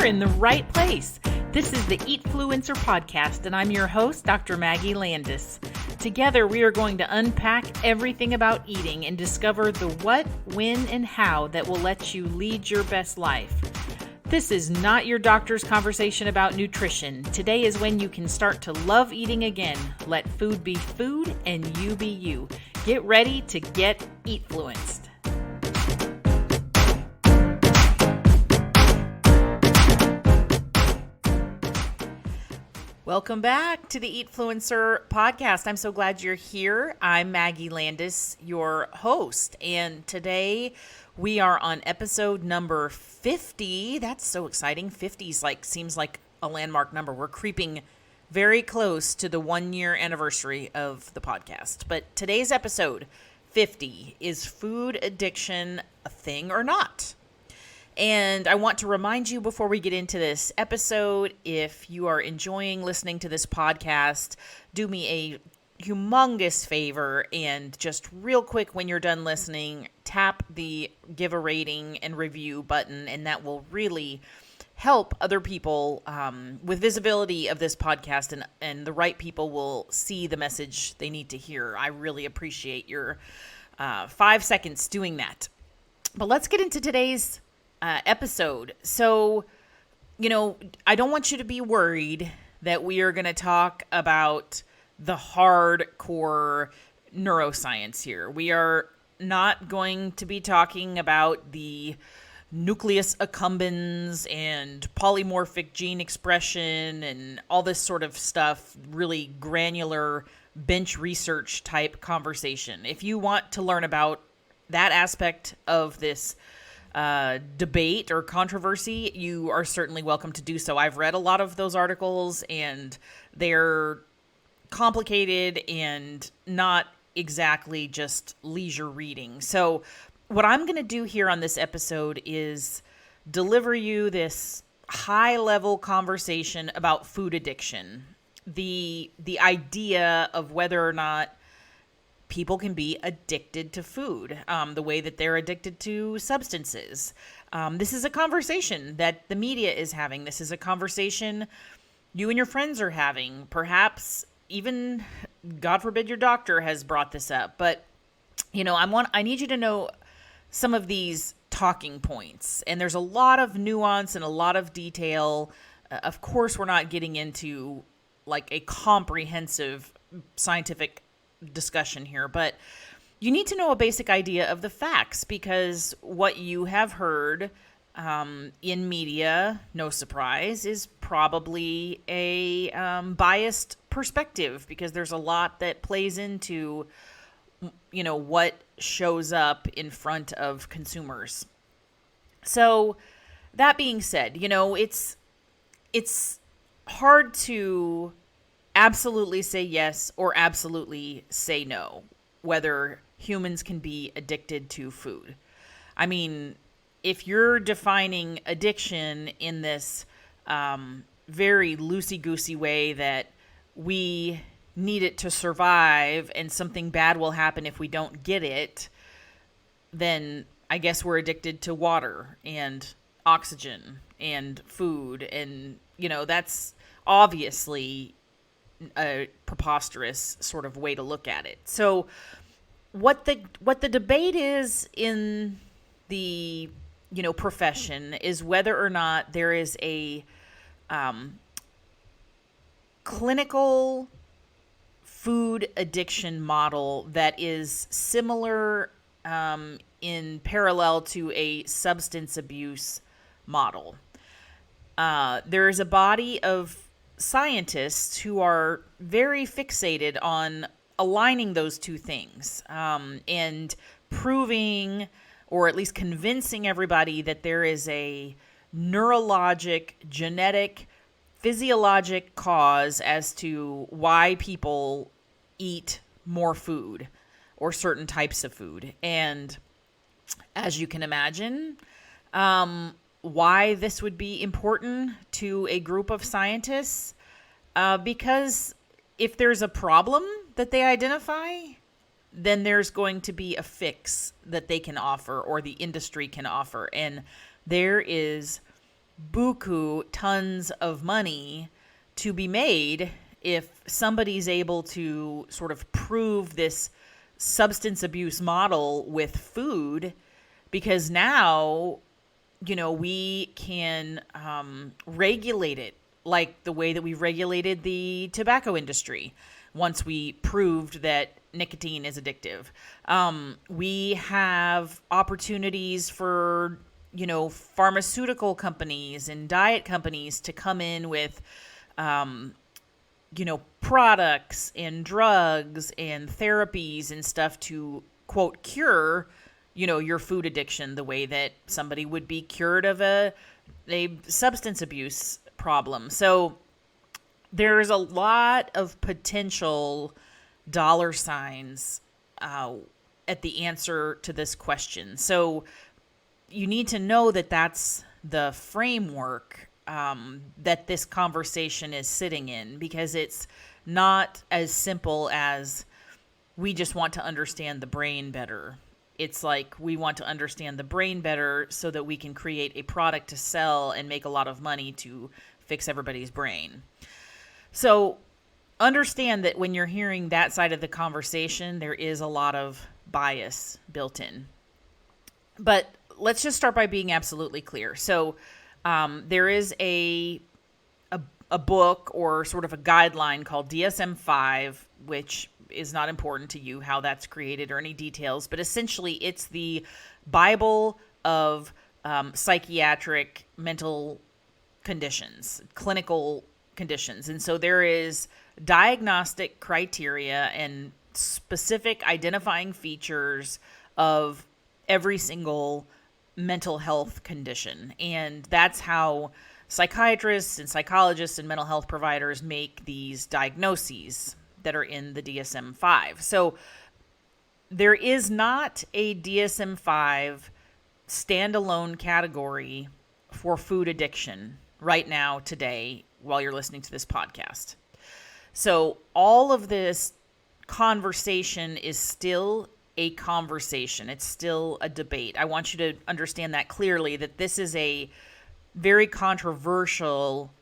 you're in the right place. This is the Eatfluencer Podcast, and I'm your host, Dr. Maggie Landis. Together, we are going to unpack everything about eating and discover the what, when, and how that will let you lead your best life. This is not your doctor's conversation about nutrition. Today is when you can start to love eating again. Let food be food and you be you. Get ready to get eatfluenced. Welcome back to the Eatfluencer Podcast. I'm so glad you're here. I'm Maggie Landis, your host, and today we are on episode number 50. That's so exciting. 50 seems like a landmark number. We're creeping very close to the 1 year anniversary of the podcast. But today's episode 50 is food addiction a thing or not? And I want to remind you before we get into this episode, if you are enjoying listening to this podcast, do me a humongous favor and just real quick when you're done listening, tap the give a rating and review button, and that will really help other people with visibility of this podcast, and the right people will see the message they need to hear. I really appreciate your 5 seconds doing that. But let's get into today's episode. So, I don't want you to be worried that we are going to talk about the hardcore neuroscience here. We are not going to be talking about the nucleus accumbens and polymorphic gene expression and all this sort of stuff, really granular bench research type conversation. If you want to learn about that aspect of this debate or controversy, you are certainly welcome to do so. I've read a lot of those articles and they're complicated and not exactly just leisure reading. So what I'm going to do here on this episode is deliver you this high-level conversation about food addiction, the idea of whether or not people can be addicted to food, the way that they're addicted to substances. This is a conversation that the media is having. This is a conversation you and your friends are having. Perhaps even, God forbid, your doctor has brought this up. But, I need you to know some of these talking points. And there's a lot of nuance and a lot of detail. Of course, we're not getting into like a comprehensive scientific discussion here, but you need to know a basic idea of the facts, because what you have heard in media, no surprise, is probably a biased perspective, because there's a lot that plays into what shows up in front of consumers. So that being said, it's hard to absolutely say yes or absolutely say no, whether humans can be addicted to food. I mean, if you're defining addiction in this very loosey-goosey way that we need it to survive and something bad will happen if we don't get it, then I guess we're addicted to water and oxygen and food. And, that's obviously a preposterous sort of way to look at it. So what the debate is in the profession is whether or not there is a clinical food addiction model that is similar in parallel to a substance abuse model. There is a body of scientists who are very fixated on aligning those two things and proving, or at least convincing everybody, that there is a neurologic, genetic, physiologic cause as to why people eat more food or certain types of food. And as you can imagine, why this would be important to a group of scientists, because if there's a problem that they identify, then there's going to be a fix that they can offer or the industry can offer. And there is buku tons of money to be made if somebody's able to sort of prove this substance abuse model with food, because now, we can regulate it like the way that we've regulated the tobacco industry once we proved that nicotine is addictive. We have opportunities for, pharmaceutical companies and diet companies to come in with, products and drugs and therapies and stuff to, quote, cure, your food addiction the way that somebody would be cured of a substance abuse problem. So there's a lot of potential dollar signs at the answer to this question. So you need to know that that's the framework that this conversation is sitting in, because it's not as simple as we just want to understand the brain better. It's like we want to understand the brain better so that we can create a product to sell and make a lot of money to fix everybody's brain. So understand that when you're hearing that side of the conversation, there is a lot of bias built in. But let's just start by being absolutely clear. So there is a book or sort of a guideline called DSM-5, which is not important to you how that's created or any details, but essentially it's the Bible of psychiatric mental conditions, clinical conditions. And so there is diagnostic criteria and specific identifying features of every single mental health condition. And that's how psychiatrists and psychologists and mental health providers make these diagnoses that are in the DSM-5. So there is not a DSM-5 standalone category for food addiction right now, today, while you're listening to this podcast. So all of this conversation is still a conversation. It's still a debate. I want you to understand that clearly, that this is a very controversial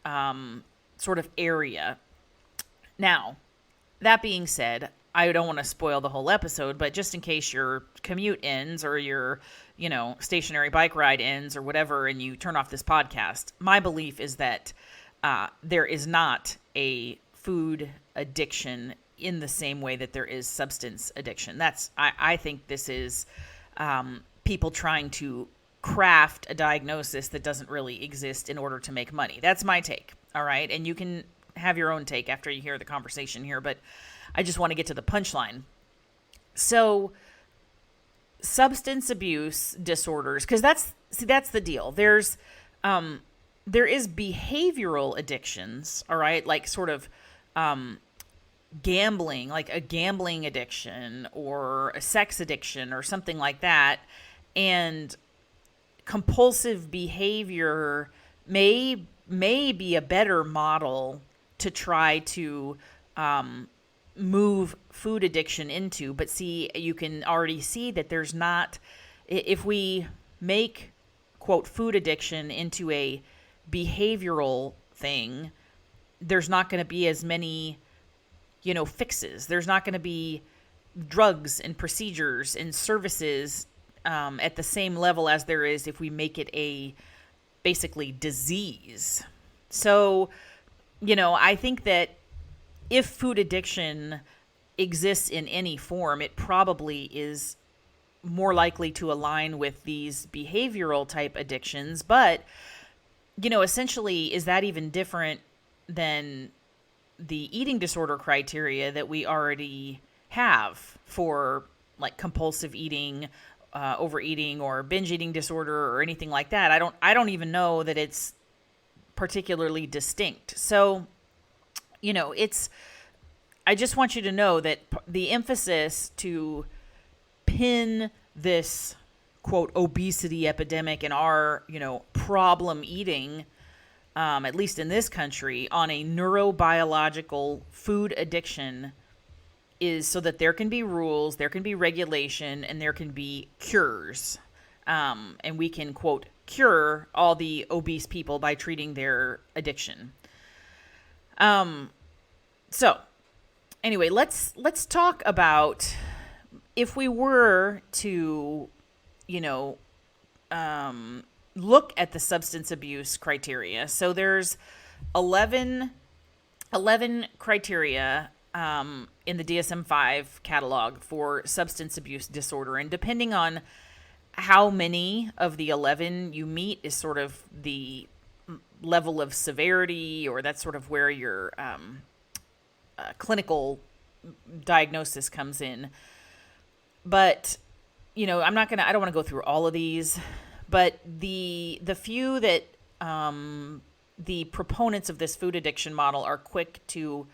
sort of area. Now, that being said, I don't want to spoil the whole episode, but just in case your commute ends or your, stationary bike ride ends or whatever, and you turn off this podcast, my belief is that there is not a food addiction in the same way that there is substance addiction. I think this is people trying to craft a diagnosis that doesn't really exist in order to make money. That's my take. All right. And you can have your own take after you hear the conversation here, but I just want to get to the punchline. So substance abuse disorders, because that's the deal. There is behavioral addictions, all right, like sort of gambling, like a gambling addiction or a sex addiction or something like that. And compulsive behavior may be a better model to try to move food addiction into. But see, you can already see that there's not, if we make, quote, food addiction into a behavioral thing, there's not going to be as many, fixes. There's not going to be drugs and procedures and services at the same level as there is if we make it a basically disease. So, I think that if food addiction exists in any form, it probably is more likely to align with these behavioral type addictions. But, essentially, is that even different than the eating disorder criteria that we already have for like compulsive eating, overeating, or binge eating disorder or anything like that? I don't even know that it's particularly distinct. So, I just want you to know that the emphasis to pin this, quote, obesity epidemic and our, problem eating, at least in this country, on a neurobiological food addiction is so that there can be rules, there can be regulation, and there can be cures. And we can, quote, cure all the obese people by treating their addiction. So anyway, let's talk about if we were to, you know, look at the substance abuse criteria. So there's 11 criteria in the DSM-5 catalog for substance abuse disorder. And depending on how many of the 11 you meet is sort of the level of severity, or that's sort of where your clinical diagnosis comes in. But, you know, I don't want to go through all of these, but the few that the proponents of this food addiction model are quick to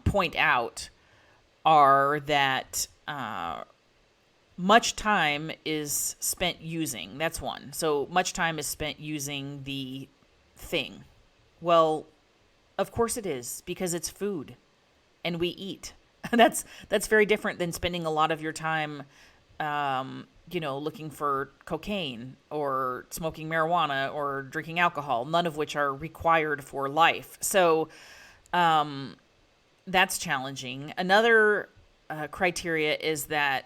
point out are that much time is spent using. That's one. So much time is spent using the thing. Well, of course it is, because it's food and we eat. That's very different than spending a lot of your time looking for cocaine or smoking marijuana or drinking alcohol, none of which are required for life. So that's challenging. Another criteria is that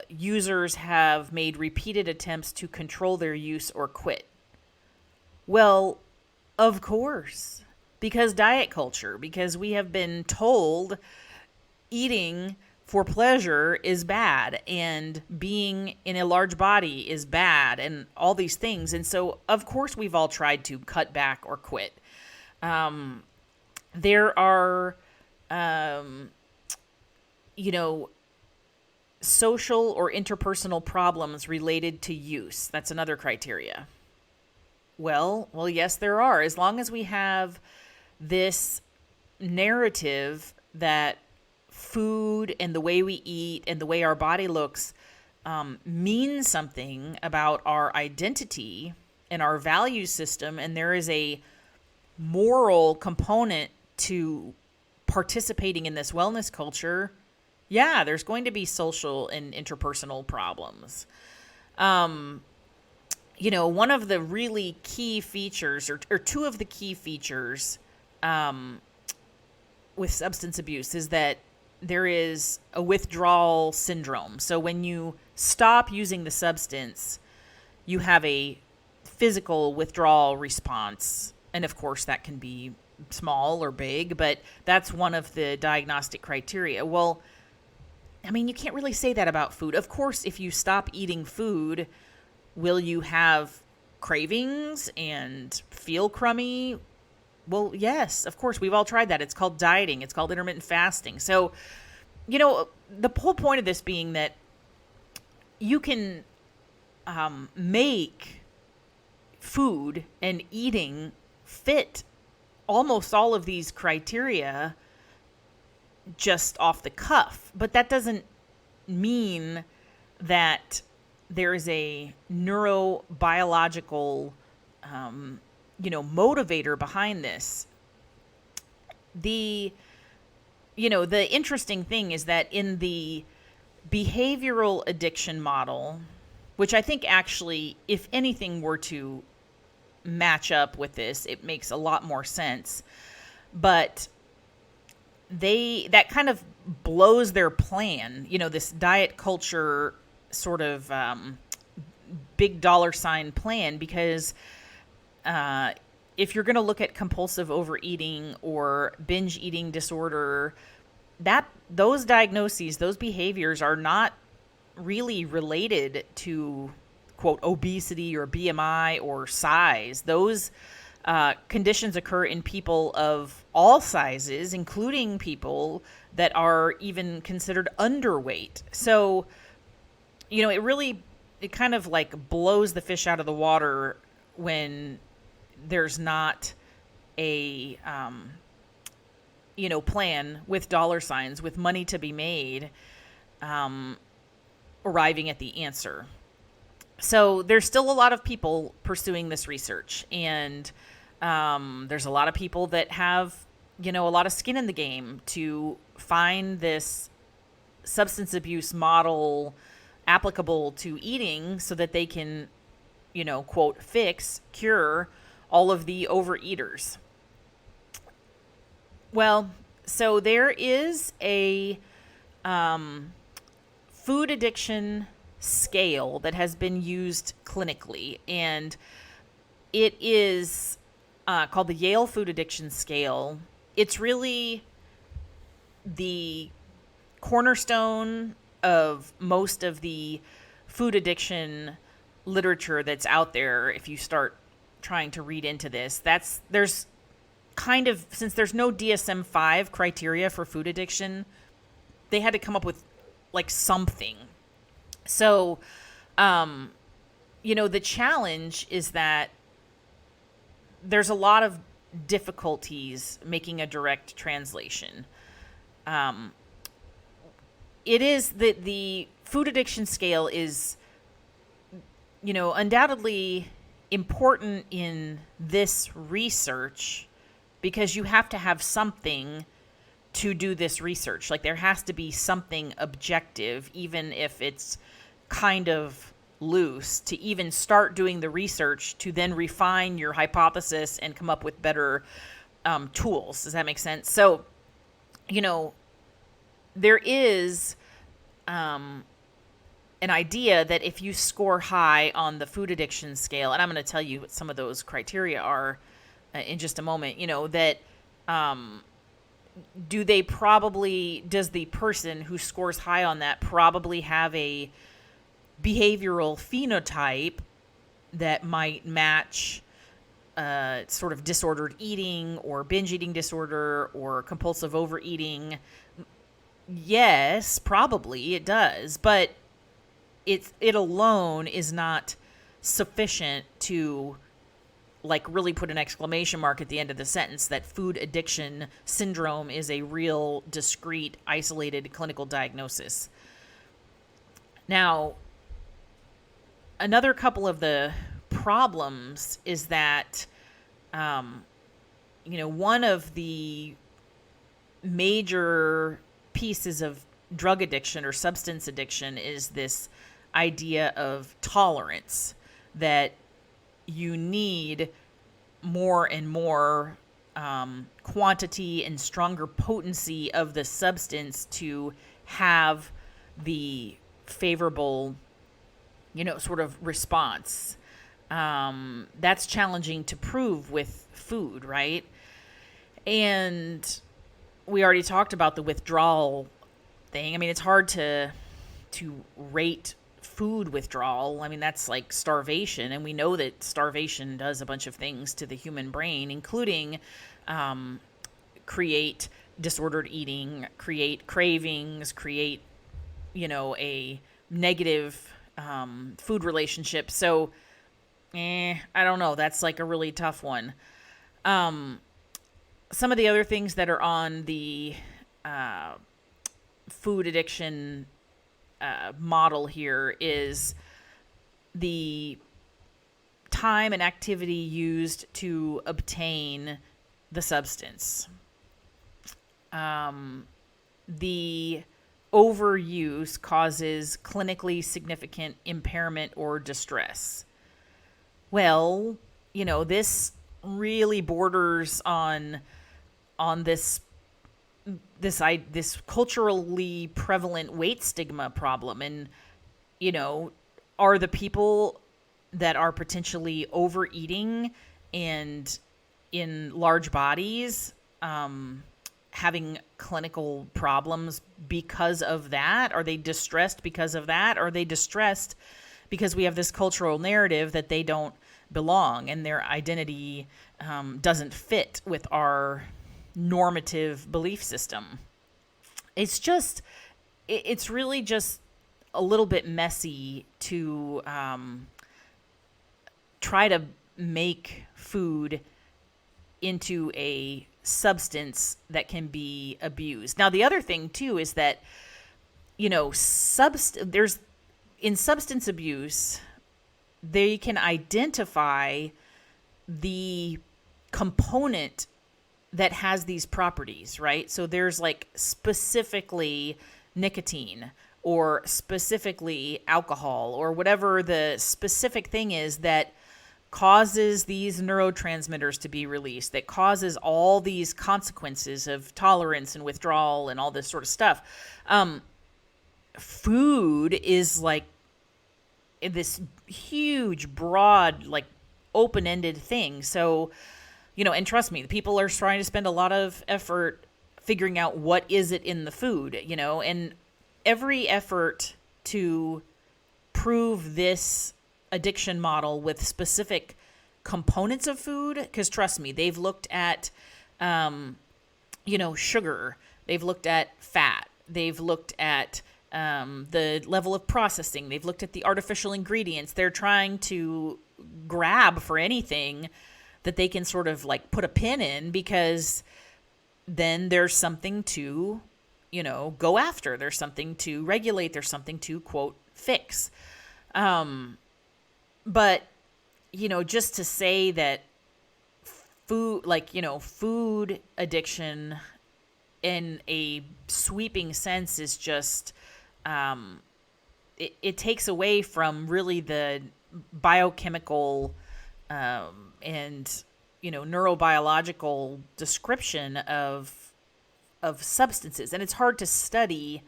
users have made repeated attempts to control their use or quit. Well, of course, because diet culture, because we have been told eating for pleasure is bad and being in a large body is bad and all these things. And so, of course, we've all tried to cut back or quit. There are, social or interpersonal problems related to use. That's another criteria. Well, yes, there are. As long as we have this narrative that food and the way we eat and the way our body looks means something about our identity and our value system, and there is a moral component to participating in this wellness culture, yeah, there's going to be social and interpersonal problems. One of the really key features, or two of the key features with substance abuse is that there is a withdrawal syndrome. So when you stop using the substance, you have a physical withdrawal response. And of course, that can be small or big, but that's one of the diagnostic criteria. Well, I mean, you can't really say that about food. Of course, if you stop eating food, will you have cravings and feel crummy? Well, yes, of course. We've all tried that. It's called dieting. It's called intermittent fasting. So, the whole point of this being that you can make food and eating fit almost all of these criteria just off the cuff. But that doesn't mean that there is a neurobiological motivator behind this. The interesting thing is that in the behavioral addiction model, which I think actually, if anything were to match up with this, it makes a lot more sense. But that kind of blows their plan, this diet culture sort of big dollar sign plan, because if you're going to look at compulsive overeating or binge eating disorder, those diagnoses, those behaviors are not really related to, quote, obesity or BMI or size. Those conditions occur in people of all sizes, including people that are even considered underweight. So, it kind of like blows the fish out of the water when there's not a, plan with dollar signs, with money to be made, arriving at the answer. So there's still a lot of people pursuing this research, and there's a lot of people that have, a lot of skin in the game to find this substance abuse model applicable to eating so that they can quote, fix, cure all of the overeaters. Well, so there is a food addiction scale that has been used clinically, and it is called the Yale Food Addiction Scale. It's really the cornerstone of most of the food addiction literature that's out there. If you start trying to read into this, there's kind of, since there's no DSM-5 criteria for food addiction, they had to come up with like something. So, the challenge is that there's a lot of difficulties making a direct translation. It is that the food addiction scale is, undoubtedly important in this research because you have to have something to do this research. Like there has to be something objective, even if it's kind of loose, to even start doing the research to then refine your hypothesis and come up with better tools. Does that make sense? So, there is an idea that if you score high on the food addiction scale, and I'm going to tell you what some of those criteria are in just a moment, that does the person who scores high on that probably have a behavioral phenotype that might match sort of disordered eating or binge eating disorder or compulsive overeating? Yes, probably it does, but it alone is not sufficient to like really put an exclamation mark at the end of the sentence that food addiction syndrome is a real, discrete, isolated clinical diagnosis. Now, another couple of the problems is that, one of the major pieces of drug addiction or substance addiction is this idea of tolerance, that you need more and more quantity and stronger potency of the substance to have the favorable, sort of response. That's challenging to prove with food, right? And we already talked about the withdrawal thing. I mean, it's hard to rate food withdrawal. I mean, that's like starvation, and we know that starvation does a bunch of things to the human brain, including create disordered eating, create cravings, create, a negative food relationship. So, I don't know. That's like a really tough one. Some of the other things that are on the food addiction model here is the time and activity used to obtain the substance. The overuse causes clinically significant impairment or distress. Well, this really borders on this culturally prevalent weight stigma problem. And, are the people that are potentially overeating and in large bodies having clinical problems because of that? Are they distressed because of that? Are they distressed because we have this cultural narrative that they don't belong and their identity doesn't fit with our normative belief system? It's really just a little bit messy to try to make food into a substance that can be abused. Now, the other thing too is that, in substance abuse, they can identify the component that has these properties, right? So there's like specifically nicotine or specifically alcohol or whatever the specific thing is that causes these neurotransmitters to be released, that causes all these consequences of tolerance and withdrawal and all this sort of stuff. Food is like this huge, broad, like open-ended thing. So, and trust me, people are trying to spend a lot of effort figuring out what is it in the food, and every effort to prove this addiction model with specific components of food, because trust me, they've looked at, sugar, they've looked at fat, they've looked at the level of processing, they've looked at the artificial ingredients. They're trying to grab for anything that they can sort of like put a pin in, because then there's something to, go after. There's something to regulate. There's something to, quote, fix. But, just to say that food addiction in a sweeping sense is just, it takes away from really the biochemical and neurobiological description of substances. And it's hard to study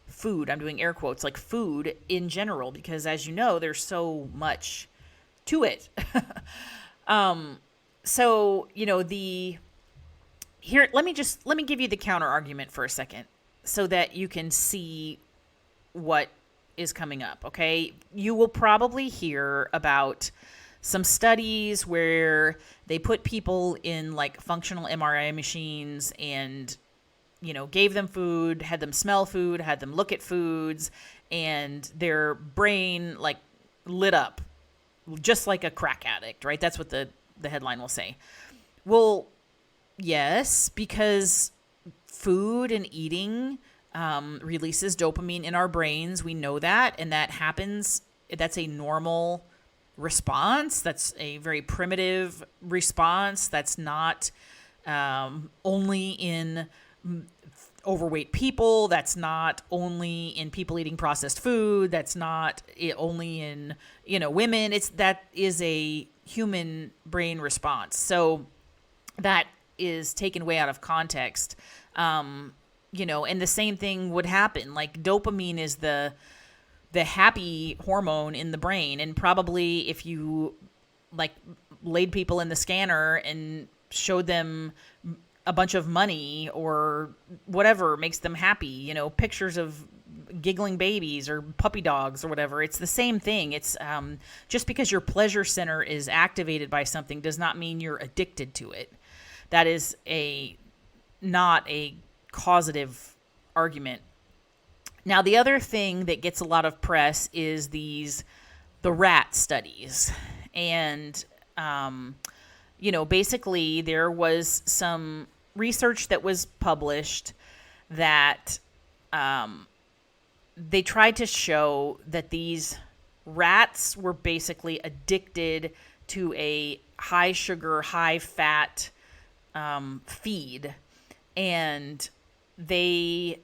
food, I'm doing air quotes, like food in general, because as you know, there's so much to it. So let me give you the counter argument for a second so that you can see what is coming up. Okay, you will probably hear about some studies where they put people in like functional MRI machines and, gave them food, had them smell food, had them look at foods, and their brain like lit up just like a crack addict, right? That's what the headline will say. Well, yes, because food and eating releases dopamine in our brains. We know that, and that happens. That's a normal response. That's a very primitive response. That's not only in overweight people. That's not only in people eating processed food. That's not only in women. That is a human brain response. So that is taken way out of context. And the same thing would happen. Like dopamine is the happy hormone in the brain. And probably if you like laid people in the scanner and showed them a bunch of money or whatever makes them happy, pictures of giggling babies or puppy dogs or whatever, it's the same thing. It's just because your pleasure center is activated by something does not mean you're addicted to it. That is not a causative argument. Now, the other thing that gets a lot of press is the rat studies. And, basically there was some research that was published that they tried to show that these rats were basically addicted to a high sugar, high fat feed. And they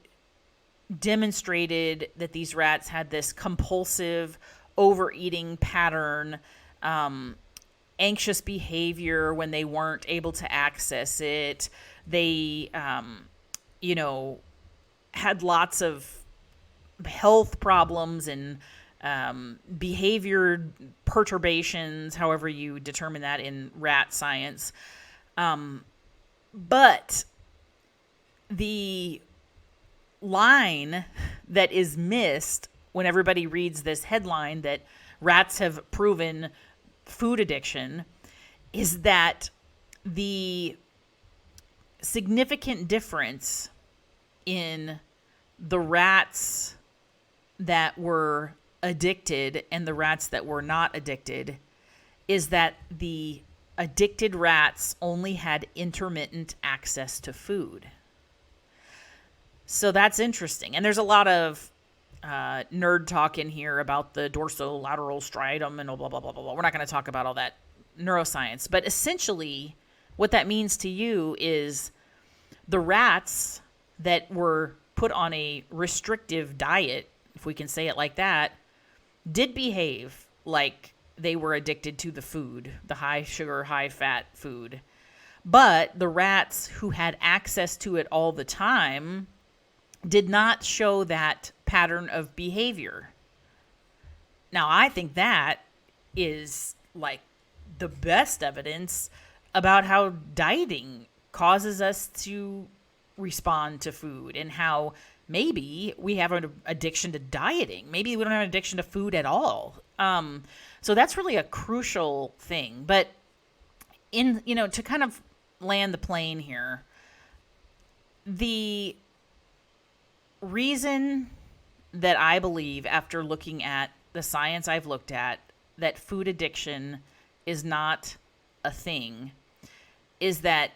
demonstrated that these rats had this compulsive overeating pattern, anxious behavior when they weren't able to access it. They, had lots of health problems and behavior perturbations, however you determine that in rat science. But the line that is missed when everybody reads this headline that rats have proven food addiction is that the significant difference in the rats that were addicted and the rats that were not addicted is that the addicted rats only had intermittent access to food. So that's interesting. And there's a lot of nerd talk in here about the dorsolateral striatum and blah, blah, blah, blah, blah. We're not going to talk about all that neuroscience. But essentially, what that means to you is the rats that were put on a restrictive diet, if we can say it like that, did behave like they were addicted to the food, the high sugar, high fat food. But the rats who had access to it all the time did not show that pattern of behavior. Now, I think that is like the best evidence about how dieting causes us to respond to food, and how maybe we have an addiction to dieting. Maybe we don't have an addiction to food at all. So that's really a crucial thing. But to kind of land the plane here, the reason that I believe, after looking at the science I've looked at, that food addiction is not a thing, is that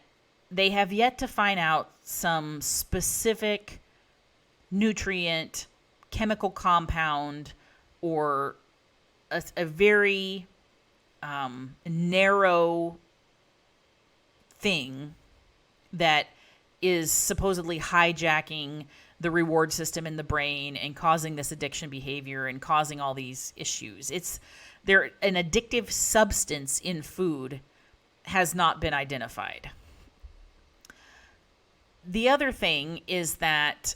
they have yet to find out some specific nutrient, chemical compound, or a very narrow thing that is supposedly hijacking the reward system in the brain and causing this addiction behavior and causing all these issues. An addictive substance in food has not been identified. The other thing is that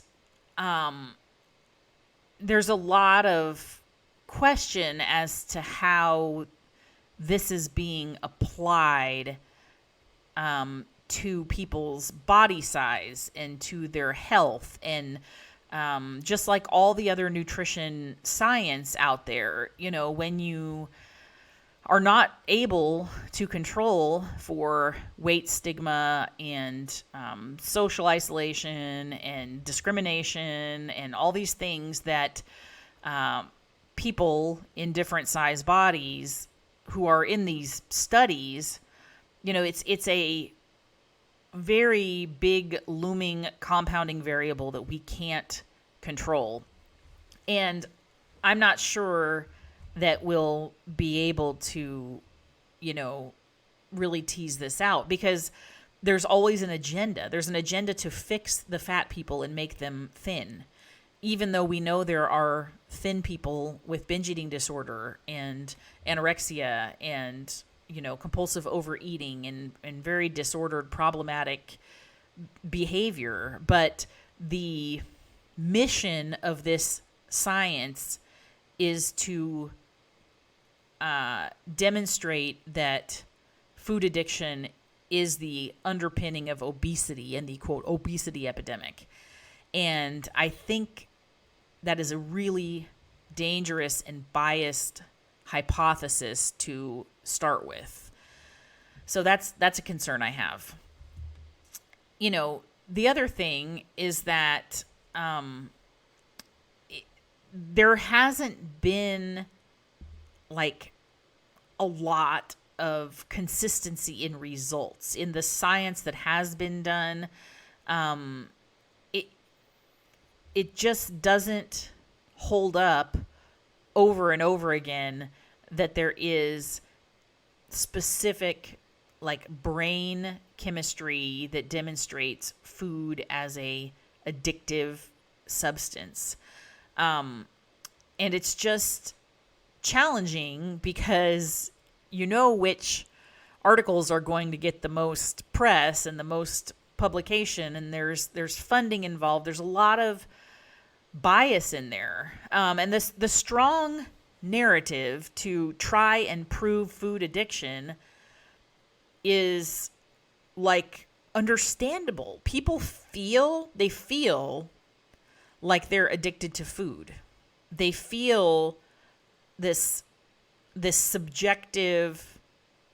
there's a lot of question as to how this is being applied to people's body size and to their health. And just like all the other nutrition science out there, when you are not able to control for weight stigma and social isolation and discrimination and all these things that people in different size bodies who are in these studies, it's a very big looming compounding variable that we can't control. And I'm not sure that we'll be able to, really tease this out, because there's always an agenda. There's an agenda to fix the fat people and make them thin, even though we know there are thin people with binge eating disorder and anorexia and, compulsive overeating and very disordered, problematic behavior. But the mission of this science is to demonstrate that food addiction is the underpinning of obesity and the, quote, obesity epidemic. And I think that is a really dangerous and biased hypothesis to start with. So that's a concern I have. The other thing is that there hasn't been like a lot of consistency in results in the science that has been done. It just doesn't hold up over and over again that there is specific like brain chemistry that demonstrates food as a addictive substance. And it's just challenging because which articles are going to get the most press and the most publication, and there's funding involved. There's a lot of bias in there. And the strong narrative to try and prove food addiction is like understandable. People feel like they're addicted to food. They feel this subjective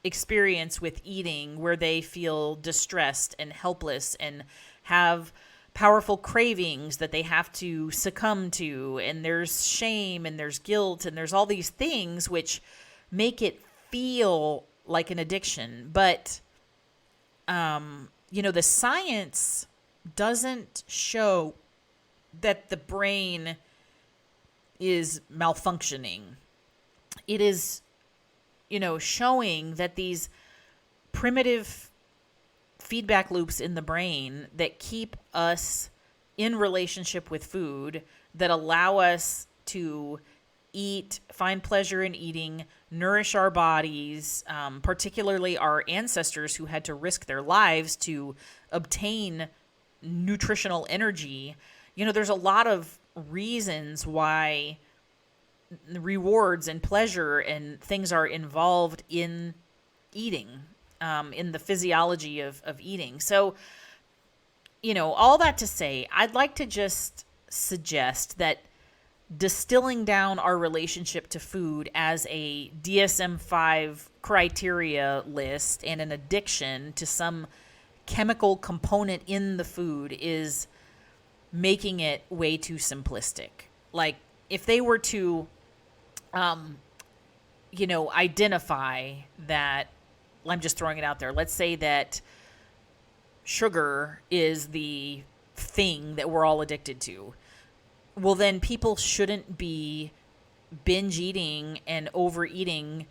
experience with eating where they feel distressed and helpless and have powerful cravings that they have to succumb to, and there's shame and there's guilt and there's all these things which make it feel like an addiction. But the science doesn't show that the brain is malfunctioning. It is showing that these primitive feedback loops in the brain that keep us in relationship with food that allow us to eat, find pleasure in eating, nourish our bodies, particularly our ancestors who had to risk their lives to obtain nutritional energy. There's a lot of reasons why rewards and pleasure and things are involved in eating, in the physiology of eating. So, all that to say, I'd like to just suggest that distilling down our relationship to food as a DSM-5 criteria list and an addiction to some chemical component in the food is making it way too simplistic. Like, if they were to, identify that, I'm just throwing it out there. Let's say that sugar is the thing that we're all addicted to. Well, then people shouldn't be binge eating and overeating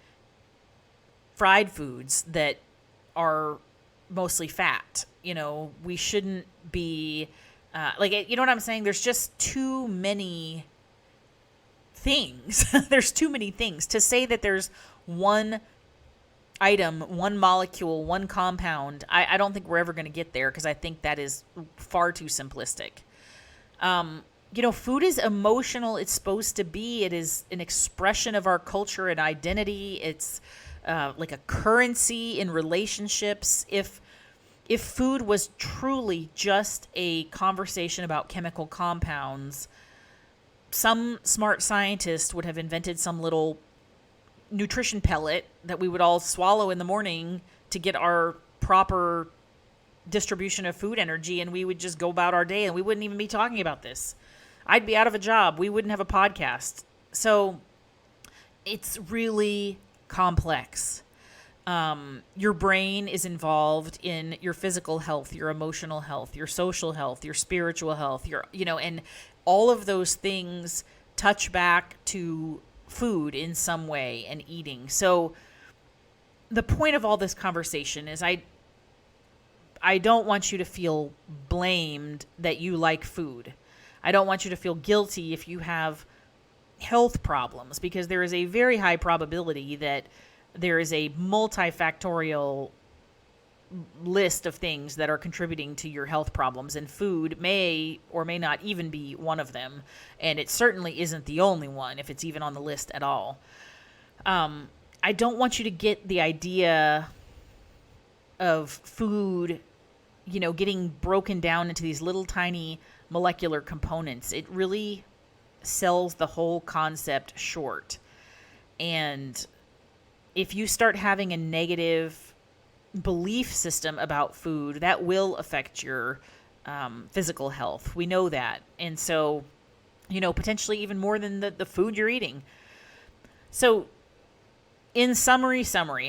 fried foods that are mostly fat. We shouldn't be, you know what I'm saying? There's just too many things. There's too many things. To say that there's one item, one molecule, one compound, I don't think we're ever going to get there, because I think that is far too simplistic. Food is emotional. It's supposed to be. It is an expression of our culture and identity. It's like a currency in relationships. If food was truly just a conversation about chemical compounds, some smart scientist would have invented some little nutrition pellet that we would all swallow in the morning to get our proper distribution of food energy, and we would just go about our day and we wouldn't even be talking about this. I'd be out of a job. We wouldn't have a podcast. So it's really complex. Your brain is involved in your physical health, your emotional health, your social health, your spiritual health, and all of those things touch back to food in some way and eating. So the point of all this conversation is I don't want you to feel blamed that you like food. I don't want you to feel guilty if you have health problems, because there is a very high probability that there is a multifactorial list of things that are contributing to your health problems, and food may or may not even be one of them. And it certainly isn't the only one, if it's even on the list at all. I don't want you to get the idea of food, getting broken down into these little tiny molecular components. It really sells the whole concept short. And if you start having a negative belief system about food, that will affect your physical health. We know that. And so, potentially even more than the food you're eating. So in summary,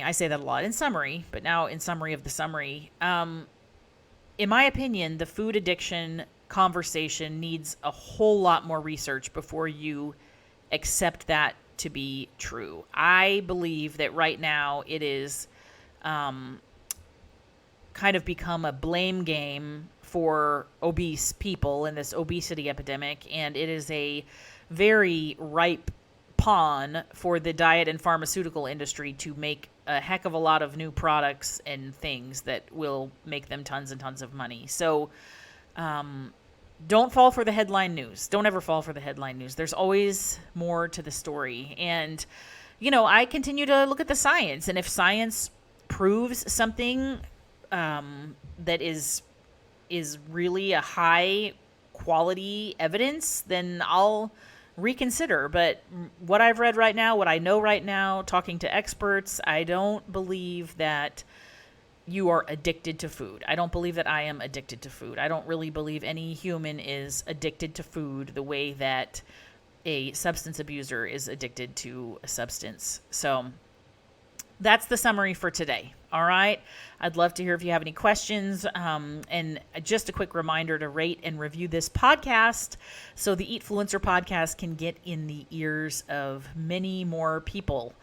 I say that a lot, in summary, but now in summary of the summary, in my opinion, the food addiction conversation needs a whole lot more research before you accept that to be true. I believe that right now it is kind of become a blame game for obese people in this obesity epidemic, and it is a very ripe pawn for the diet and pharmaceutical industry to make a heck of a lot of new products and things that will make them tons and tons of money. So don't fall for the headline news. Don't ever fall for the headline news. There's always more to the story. And, I continue to look at the science. And if science proves something that is really a high quality evidence, then I'll reconsider. But what I've read right now, what I know right now, talking to experts, I don't believe that you are addicted to food. I don't believe that I am addicted to food. I don't really believe any human is addicted to food the way that a substance abuser is addicted to a substance. So that's the summary for today. All right. I'd love to hear if you have any questions. And just a quick reminder to rate and review this podcast so the Eatfluencer podcast can get in the ears of many more people.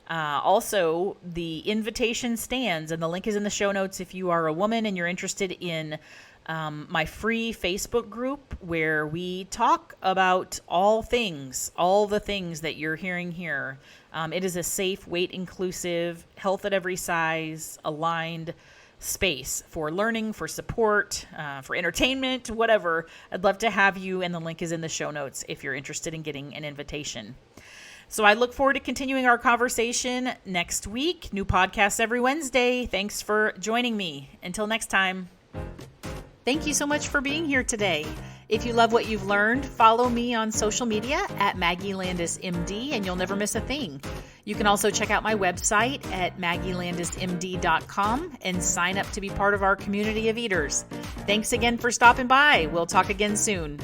Also, the invitation stands, and the link is in the show notes if you are a woman and you're interested in my free Facebook group where we talk about all the things that you're hearing here. It is a safe, weight-inclusive, health at every size, aligned space for learning, for support, for entertainment, whatever. I'd love to have you, and the link is in the show notes if you're interested in getting an invitation. So I look forward to continuing our conversation next week. New podcasts every Wednesday. Thanks for joining me. Until next time. Thank you so much for being here today. If you love what you've learned, follow me on social media at Maggie Landis MD, and you'll never miss a thing. You can also check out my website at maggielandismd.com and sign up to be part of our community of eaters. Thanks again for stopping by. We'll talk again soon.